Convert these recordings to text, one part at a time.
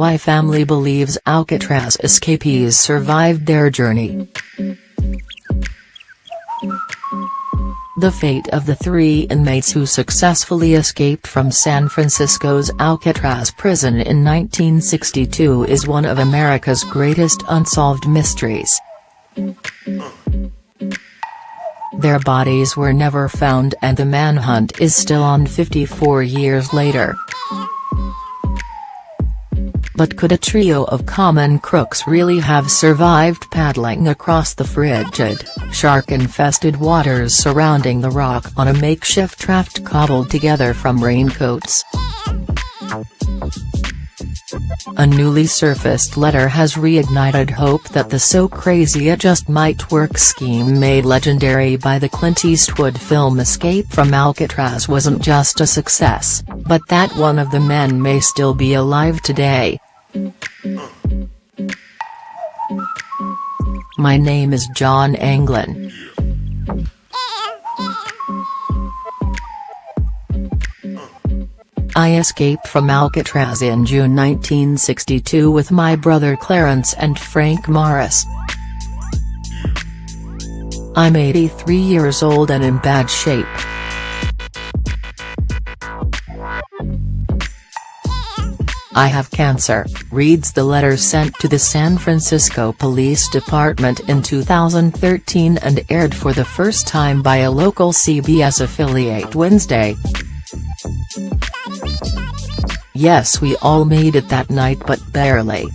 Why family believes Alcatraz escapees survived their journey. The fate of the 3 inmates who successfully escaped from San Francisco's Alcatraz prison in 1962 is one of America's greatest unsolved mysteries. Their bodies were never found and the manhunt is still on 54 years later. But could a trio of common crooks really have survived paddling across the frigid, shark-infested waters surrounding the rock on a makeshift raft cobbled together from raincoats? A newly surfaced letter has reignited hope that the "so crazy it just might work" scheme made legendary by the Clint Eastwood film Escape from Alcatraz wasn't just a success, but that one of the men may still be alive today. My name is John Anglin. I escaped from Alcatraz in June 1962 with my brother Clarence and Frank Morris. I'm 83 years old and in bad shape. I have cancer, reads the letter sent to the San Francisco Police Department in 2013 and aired for the first time by a local CBS affiliate Wednesday. Yes, we all made it that night, but barely.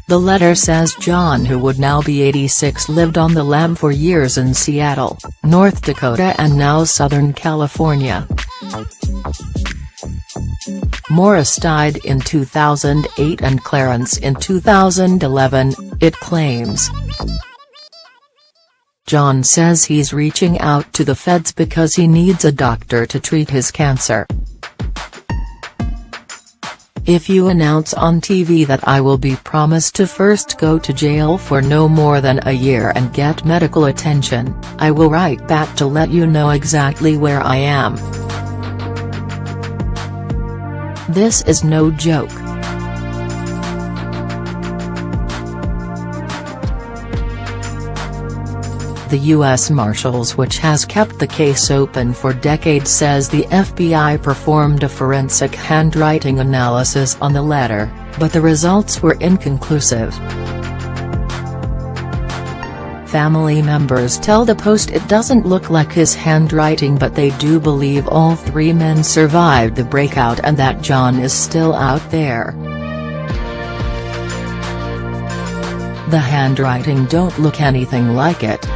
The letter says John, who would now be 86, lived on the lam for years in Seattle, North Dakota and now Southern California. Morris died in 2008 and Clarence in 2011, it claims. John says he's reaching out to the feds because he needs a doctor to treat his cancer. If you announce on TV that I will be promised to first go to jail for no more than a year and get medical attention, I will write back to let you know exactly where I am. This is no joke. The U.S. Marshals, which has kept the case open for decades, says the FBI performed a forensic handwriting analysis on the letter, but the results were inconclusive. Family members tell the Post it doesn't look like his handwriting, but they do believe all 3 men survived the breakout and that John is still out there. The handwriting don't look anything like it.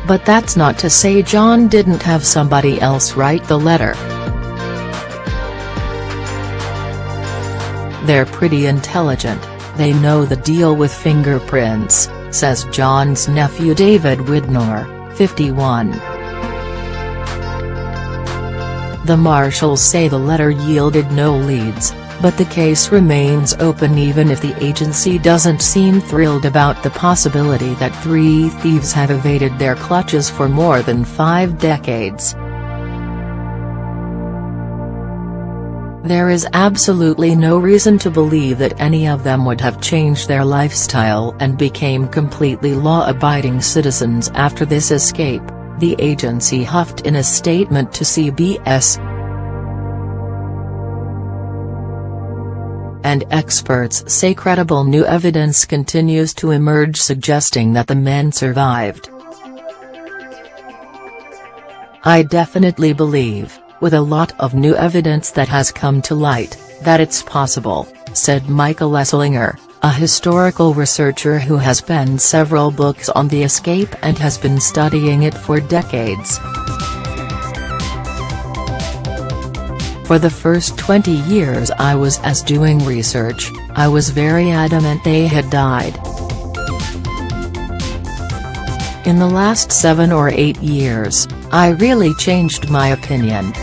But that's not to say John didn't have somebody else write the letter. They're pretty intelligent, they know the deal with fingerprints, says John's nephew David Widnor, 51. The marshals say the letter yielded no leads, but the case remains open even if the agency doesn't seem thrilled about the possibility that 3 thieves have evaded their clutches for more than 5 decades. There is absolutely no reason to believe that any of them would have changed their lifestyle and became completely law-abiding citizens after this escape, the agency huffed in a statement to CBS. And experts say credible new evidence continues to emerge suggesting that the men survived. I definitely believe, with a lot of new evidence that has come to light, that it's possible, said Michael Esslinger, a historical researcher who has penned several books on the escape and has been studying it for decades. For the first 20 years I was doing research, I was very adamant they had died. In the last 7 or 8 years, I really changed my opinion.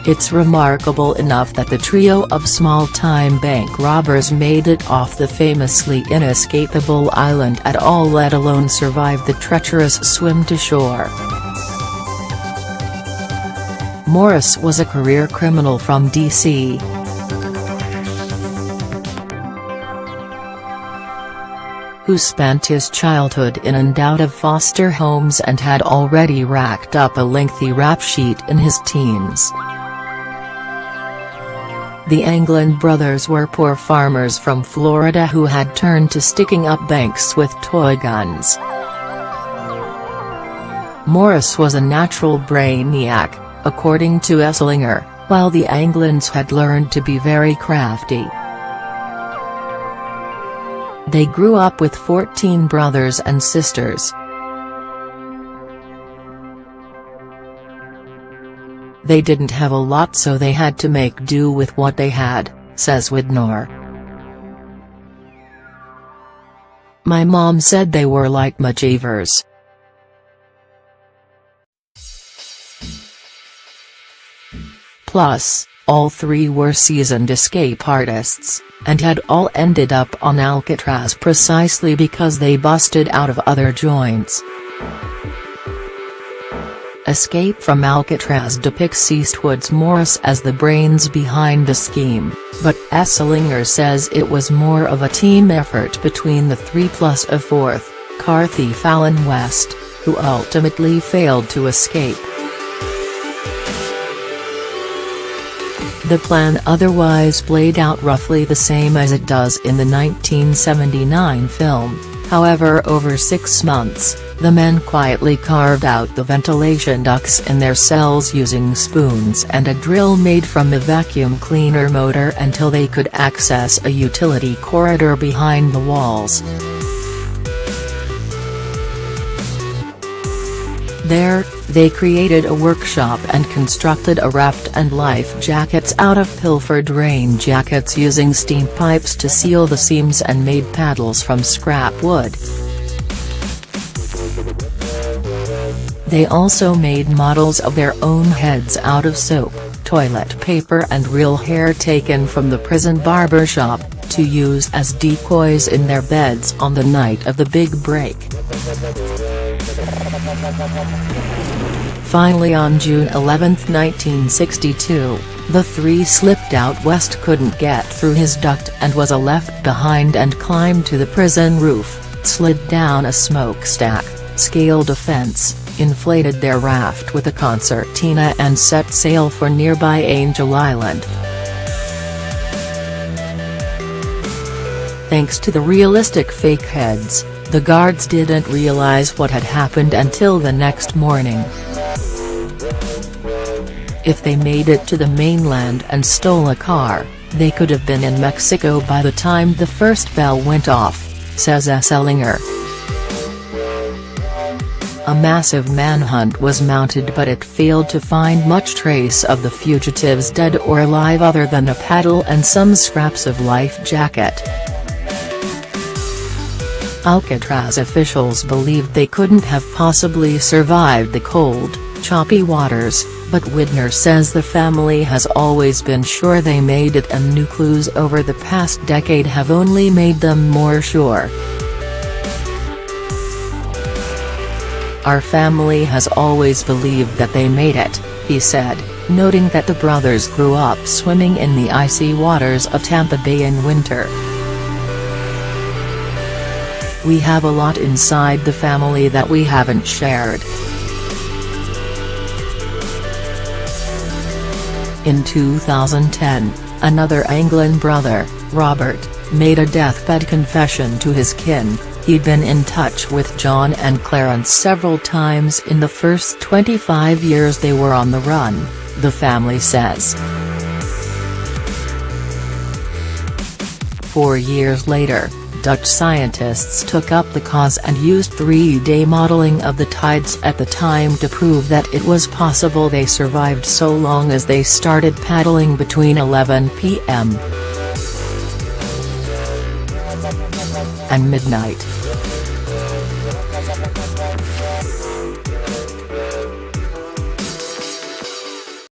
It's remarkable enough that the trio of small-time bank robbers made it off the famously inescapable island at all, let alone survive the treacherous swim to shore. Morris was a career criminal from D.C. who spent his childhood in and out of foster homes and had already racked up a lengthy rap sheet in his teens. The Anglin brothers were poor farmers from Florida who had turned to sticking up banks with toy guns. Morris was a natural brainiac, according to Esslinger, while the Anglins had learned to be very crafty. They grew up with 14 brothers and sisters. They didn't have a lot, so they had to make do with what they had, says Widnor. My mom said they were like achievers. Plus, all three were seasoned escape artists, and had all ended up on Alcatraz precisely because they busted out of other joints. Escape from Alcatraz depicts Eastwood's Morris as the brains behind the scheme, but Esslinger says it was more of a team effort between the three plus a fourth, car thief Alan West, who ultimately failed to escape. The plan otherwise played out roughly the same as it does in the 1979 film, however over 6 months, the men quietly carved out the ventilation ducts in their cells using spoons and a drill made from a vacuum cleaner motor until they could access a utility corridor behind the walls. There, they created a workshop and constructed a raft and life jackets out of pilfered rain jackets using steam pipes to seal the seams and made paddles from scrap wood. They also made models of their own heads out of soap, toilet paper and real hair taken from the prison barber shop, to use as decoys in their beds on the night of the big break. Finally, on June 11, 1962, the three slipped out. West couldn't get through his duct and was left behind and climbed to the prison roof, slid down a smokestack, scaled a fence, inflated their raft with a concertina and set sail for nearby Angel Island. Thanks to the realistic fake heads, the guards didn't realize what had happened until the next morning. If they made it to the mainland and stole a car, they could have been in Mexico by the time the first bell went off, says Esslinger. A massive manhunt was mounted, but it failed to find much trace of the fugitives, dead or alive, other than a paddle and some scraps of life jacket. Alcatraz officials believed they couldn't have possibly survived the cold, choppy waters, but Widnor says the family has always been sure they made it, and new clues over the past decade have only made them more sure. Our family has always believed that they made it, he said, noting that the brothers grew up swimming in the icy waters of Tampa Bay in winter. We have a lot inside the family that we haven't shared. In 2010, another Anglin brother, Robert, made a deathbed confession to his kin. He'd been in touch with John and Clarence several times in the first 25 years they were on the run, the family says. 4 years later, Dutch scientists took up the cause and used 3D modeling of the tides at the time to prove that it was possible they survived so long as they started paddling between 11 p.m. and midnight.